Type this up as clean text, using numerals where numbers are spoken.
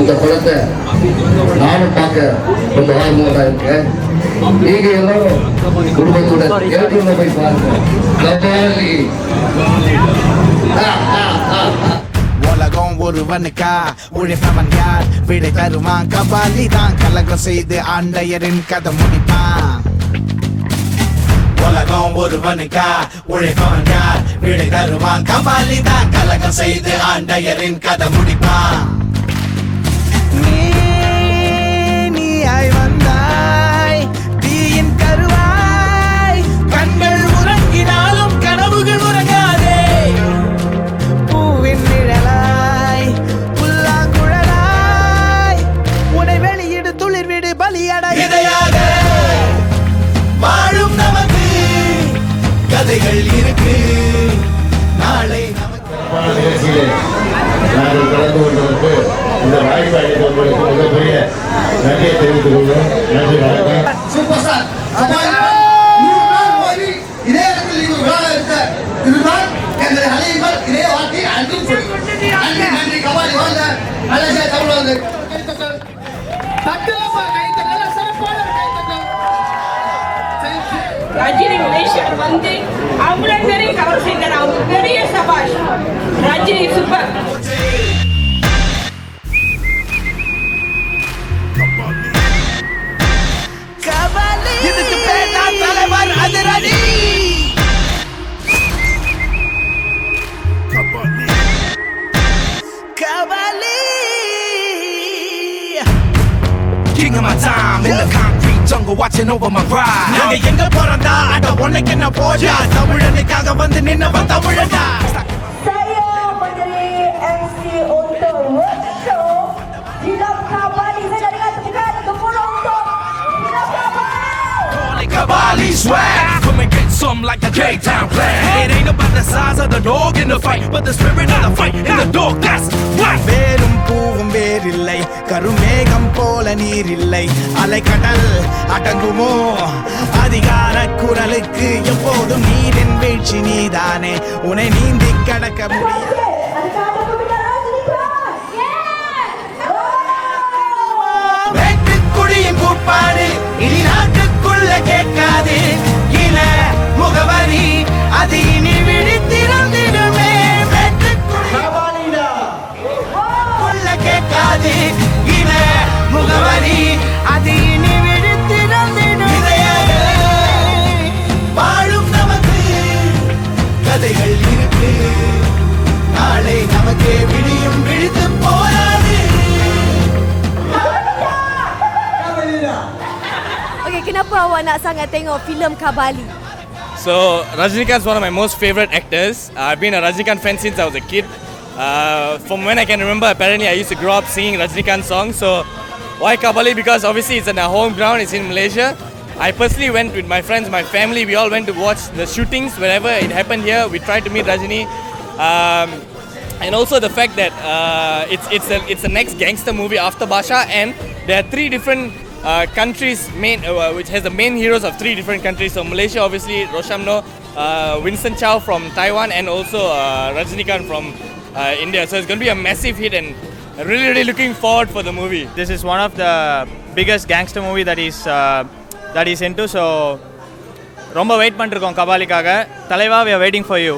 அந்த படத்தை நானும் பார்க்க ரொம்ப ஆர்வமாக இருக்கேன். நீங்க எல்லாரும் குடும்பத்துடன் தேட்டர்ல போய் பாருங்க. கபாலி. உலகம் ஒருவனுக்கா உழைப்பவன் யார் விடை தருவான் கபாலி தான் கலகம் செய்து ஆண்டையரின் கதை முடிப்பான். உலகம் ஒருவனுக்கா உழைப்பவன் யார் விடை தருவான் கபாலி தான் கலகம் செய்து ஆண்டையரின் கதை முடிப்பான். நீயாய் வந்தாய் தீயின் கருவாய் கண்கள் உறங்கினாலும் கனவுகள் உறங்காதே. பூவின் நிழலாய் புல்லாங்குழலாய் உன்னை வெளியிடு துளிர்விடு பலியட இதையாக வாழும் நமக்கு கதைகள் இருக்கு நாளை நமக்கு. நிகழ்ச்சியிலே நாங்கள் கலந்து கொண்டதற்கு இந்த வாய்ப்பு அளித்த உங்களுக்கு மிகப்பெரிய நன்றியை தெரிவித்துக் கொள்வோம். நன்றி, வணக்கம். சூப்பர் ஸ்டார் இதே இடத்தில் நீங்கள் விழா இருக்க இதுதான் எங்களை அழையுங்கள். இதே வார்த்தை அன்றும் நன்றி நன்றி. கபாலி வாழ்ந்த மலேசியா தமிழ் வந்து ரஜினி மலேசியா வந்து அவ்வளோ பேரையும் கவர் செய்தார். அவங்க பெரிய சபாஷ். ரஜினி சூப்பர். இதுக்கு பேர் தான் தலைவர் அதிரடி. Kabali. King of my time in the concrete jungle watching over my ride. நாங்க எங்க போறதா அட உனக்கு என்ன போஜா தமிழனுக்காக வந்து நின்னவன் தமிழனா. Saya menjadi MC untuk workshop Film Khabali. Saya dah dengar tepukan gemuruh untuk Film Khabali. Khabali swag. Come and get some like a K-Town plan. It ain't about the size of the dog in the fight, but the spirit of the fight in the dog. That's right. வேரும் பூவும் வேறில்லை கருமேகம் போல நீரில்லை அலைக்கடல் அடங்குமோ அதிகார குரலுக்கு எப்போதும் நீரின் வீழ்ச்சி நீதானே உன்னை நீந்தி கடக்க முடியாது. Adakah ada perbincangan sedikit? வெட்டுக்குடியின் கூப்பாடு இனி நாட்டுக்குள்ள கேட்காது இன முகவரி அது இனி விழித்திறந்திடுமே. வெட்டுக்குள்ள கேட்காது இன முகவரி அது இனி விழித்திறந்திடுமே. வாழும் நமக்கு கதைகள் இருக்கு நாளை நமக்கே விடியும் விழித்து போராடு. Okey, kenapa awak nak sangat tengok filem Khabali? So Rajinikanth is one of my most favorite actors. I've been a Rajinikanth fan since I was a kid. From when I can remember, apparently I used to grow up singing Rajinikanth songs. So why Khabali? Because obviously it's in our home ground, it's in Malaysia. I personally went with my friends, my family. We all went to watch the shootings wherever it happened here. We tried to meet Rajini. And also the fact that it's the next gangster movie after Basha, and there are three different countries which has the main heroes of three different countries. So Malaysia, obviously Roshamno, Winston Chow from Taiwan, and also Rajinikanth from India. So it's going to be a massive hit, and really looking forward for the movie. This is one of the biggest gangster movie that is into. So ரொம்ப wait பண்ணிருக்கோம் கபாலிக்காக. தலைவா, we are waiting for you.